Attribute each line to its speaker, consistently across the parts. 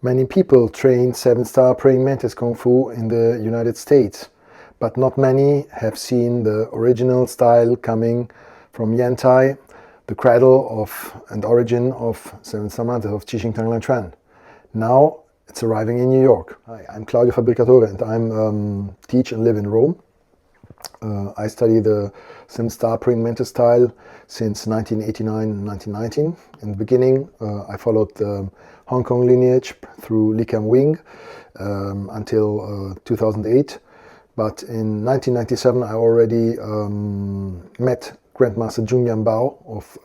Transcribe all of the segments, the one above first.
Speaker 1: Many people train 7-star praying mantis Kung Fu in the United States, but not many have seen the original style coming from Yantai, the cradle of and origin of Seven Star-Mantis of Xing Tang Lang Quan. Now it's arriving in New York. Hi, I'm Claudio Fabbricatore and I teach and live in Rome. I study the 7-star praying mantis style since 1989-1990. In the beginning, I followed the Hong Kong lineage through Li Kam Wing until 2008. But in 1997, I already met Grandmaster Zhong Lian Bao of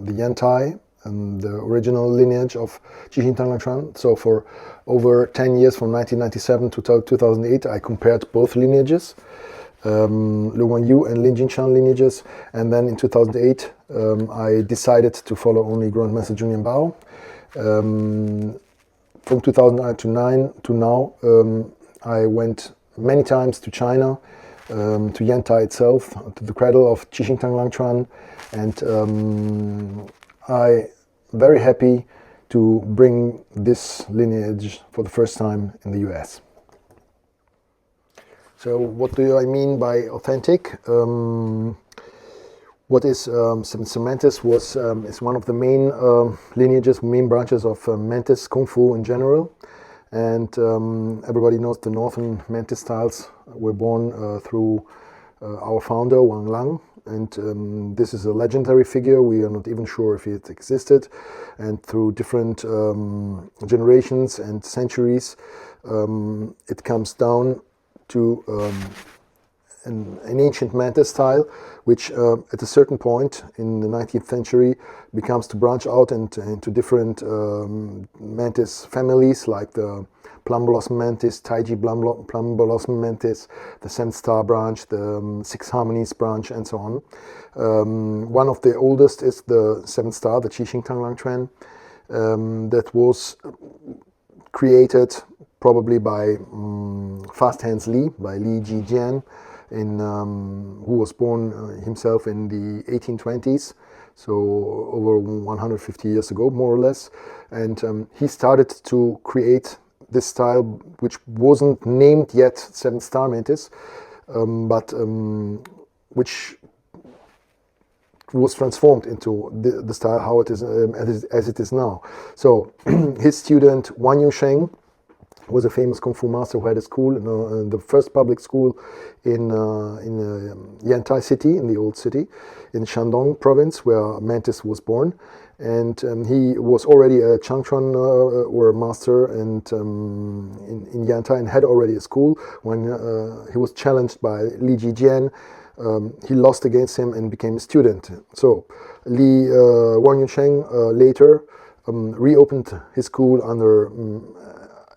Speaker 1: the Yantai, and the original lineage of Xing Tang Lang Quan. So for over 10 years, from 1997 to 2008, I compared both lineages. Lu Guanyu and Lin Jinshan lineages, and then in 2008 I decided to follow only Grandmaster Zhong Lian Bao. From 2009 to now, I went many times to China, to Yantai itself, to the cradle of Xing Tang Lang Quan, and I very happy to bring this lineage for the first time in the US. So what do I mean by authentic? What is Seven Star-Mantis is one of the main lineages, main branches of Mantis Kung Fu in general. And everybody knows the Northern Mantis styles were born through our founder, Wang Lang. And this is a legendary figure. We are not even sure if it existed. And through different generations and centuries, it comes down to an ancient mantis style, which at a certain point in the 19th century becomes to branch out into different mantis families, like the plum blossom mantis, Taiji plum blossom mantis, the 7-star branch, the Six Harmonies branch, and so on. One of the oldest is the 7-star, the Xing Tang Lang Quan, that was created probably by Fast Hands Li, by Li Jijian, who was born himself in the 1820s, so over 150 years ago, more or less. And he started to create this style, which wasn't named yet 7-star Mantis, but which was transformed into the style how it is as it is now. So his student Wang Yusheng was a famous Kung Fu master who had a school, the first public school in Yantai city, in the old city, in Shandong province, where Mantis was born. And he was already a Changchuan or a master in Yantai, and had already a school. When he was challenged by Li Jijian, he lost against him and became a student. So Wang Yusheng later reopened his school under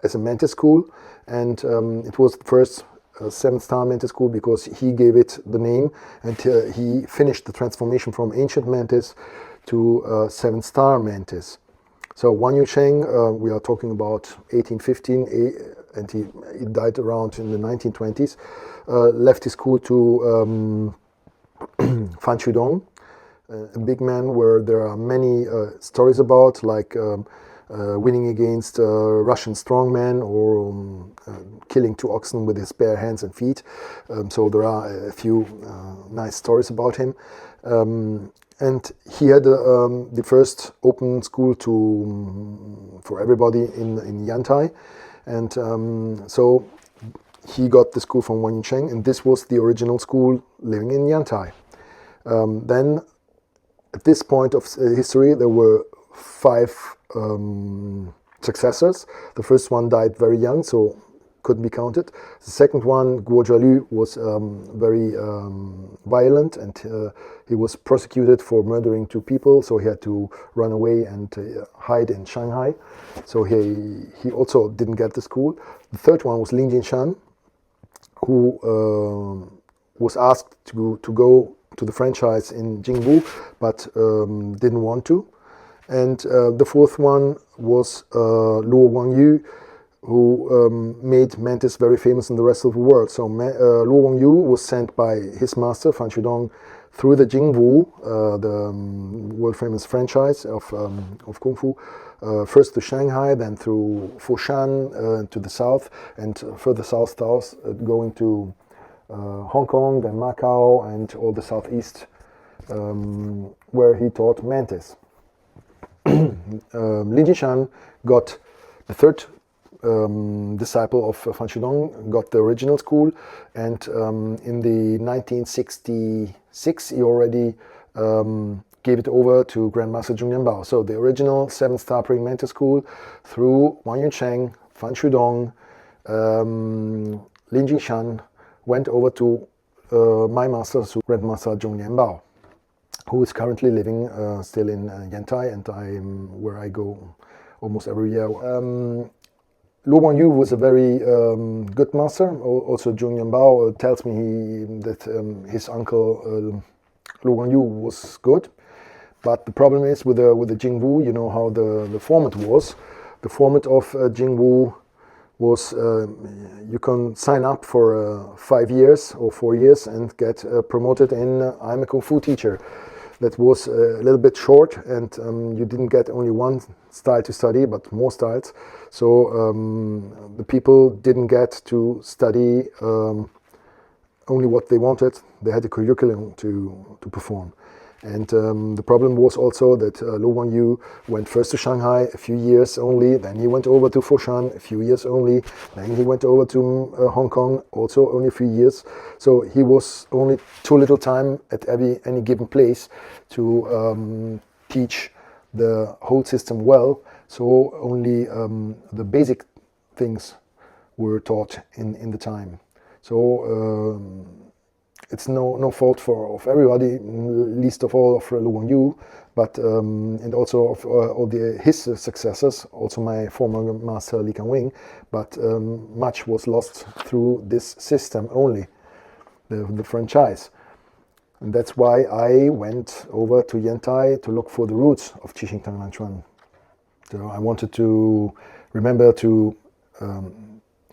Speaker 1: as a Mantis school, and it was the first 7-star Mantis school because he gave it the name, and he finished the transformation from ancient Mantis to 7-star Mantis. So Wang Yusheng, we are talking about 1815, and he died around in the 1920s, left his school to Fan Chudong, a big man where there are many stories about, like winning against Russian strongmen, or killing 2 oxen with his bare hands and feet. So there are a few nice stories about him. And he had the first open school for everybody in Yantai. And so he got the school from Wang Yusheng, and this was the original school living in Yantai. Then at this point of history, there were 5 successors. The first one died very young, so couldn't be counted. The second one, Guo Jialu, was very violent, and he was prosecuted for murdering 2 people, so he had to run away and hide in Shanghai. So he also didn't get the school. The third one was Lin Jinshan, who was asked to go to the franchise in Jingbu, but didn't want to. And the fourth one was Luo Guangyu, who made Mantis very famous in the rest of the world. So Luo Guangyu was sent by his master, Fan Chudong, through the Jingwu, the world famous franchise of Kung Fu, first to Shanghai, then through Foshan to the south, and further south, going to Hong Kong, then Macau, and all the southeast, where he taught Mantis. Lin Jishan got the third disciple of Fan Shudong, got the original school, and in the 1966 he already gave it over to Grandmaster Zhong Lian Bao. So the original 7-star Praying Mantis School through Wang Yuncheng, Fan Shudong, Lin Jishan went over to my master, Grandmaster Zhong Lian Bao, who is currently living still in Yantai, and where I go almost every year. Luo Guanyu was a very good master. Also, Zhong Lian Bao tells me that his uncle Luo Guanyu was good. But the problem is with the Jingwu, you know how the format was. The format of Jingwu was you can sign up for 5 years or 4 years and get promoted in I'm a Kung Fu teacher. That was a little bit short, and you didn't get only one style to study, but more styles. So the people didn't get to study only what they wanted. They had a curriculum to perform. And the problem was also that Luo Guanyu went first to Shanghai, a few years only, then he went over to Foshan, a few years only, then he went over to Hong Kong, also only a few years. So he was only too little time at any given place to teach the whole system well. So only the basic things were taught in the time. So it's no fault of everybody, least of all of Luo Guanyu, but and also of all his successors, also my former master Li Kangwing. But much was lost through this system only, the franchise, and that's why I went over to Yantai to look for the roots of Xing Tang Lang Quan. So I wanted to remember to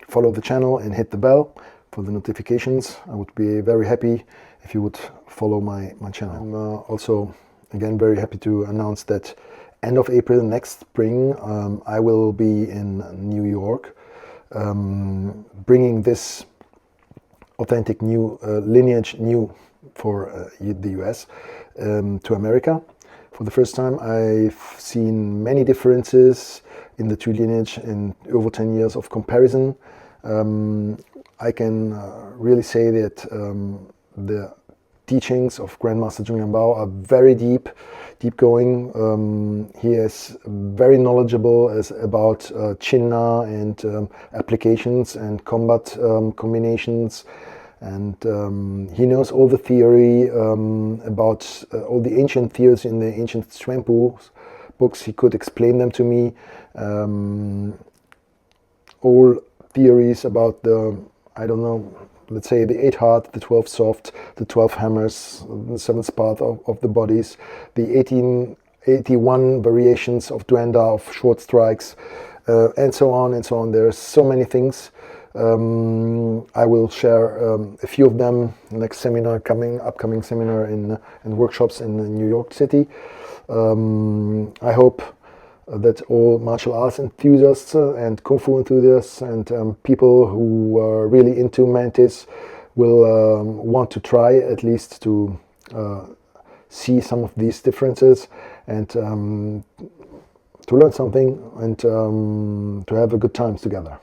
Speaker 1: follow the channel and hit the bell for the notifications. I would be very happy if you would follow my channel. I'm also again very happy to announce that end of April next spring I will be in New York bringing this authentic new lineage for the US to America. For the first time I've seen many differences in the two lineage in over 10 years of comparison. I can really say that the teachings of Grandmaster Zhong Lian Bao are very deep going. He is very knowledgeable about Chinna and applications and combat combinations, and he knows all the theory about all the ancient theories in the ancient Xuanpu books. He could explain them to me. All theories about the, I don't know, let's say the 8 hard, the 12 soft, the 12 hammers, the 7th part of the bodies, the 81 variations of duanda, of short strikes, and so on and so on. There are so many things. I will share a few of them next seminar, upcoming seminar and workshops in New York City. I hope that all martial arts enthusiasts and Kung Fu enthusiasts and people who are really into Mantis will want to try at least to see some of these differences and to learn something and to have a good times together.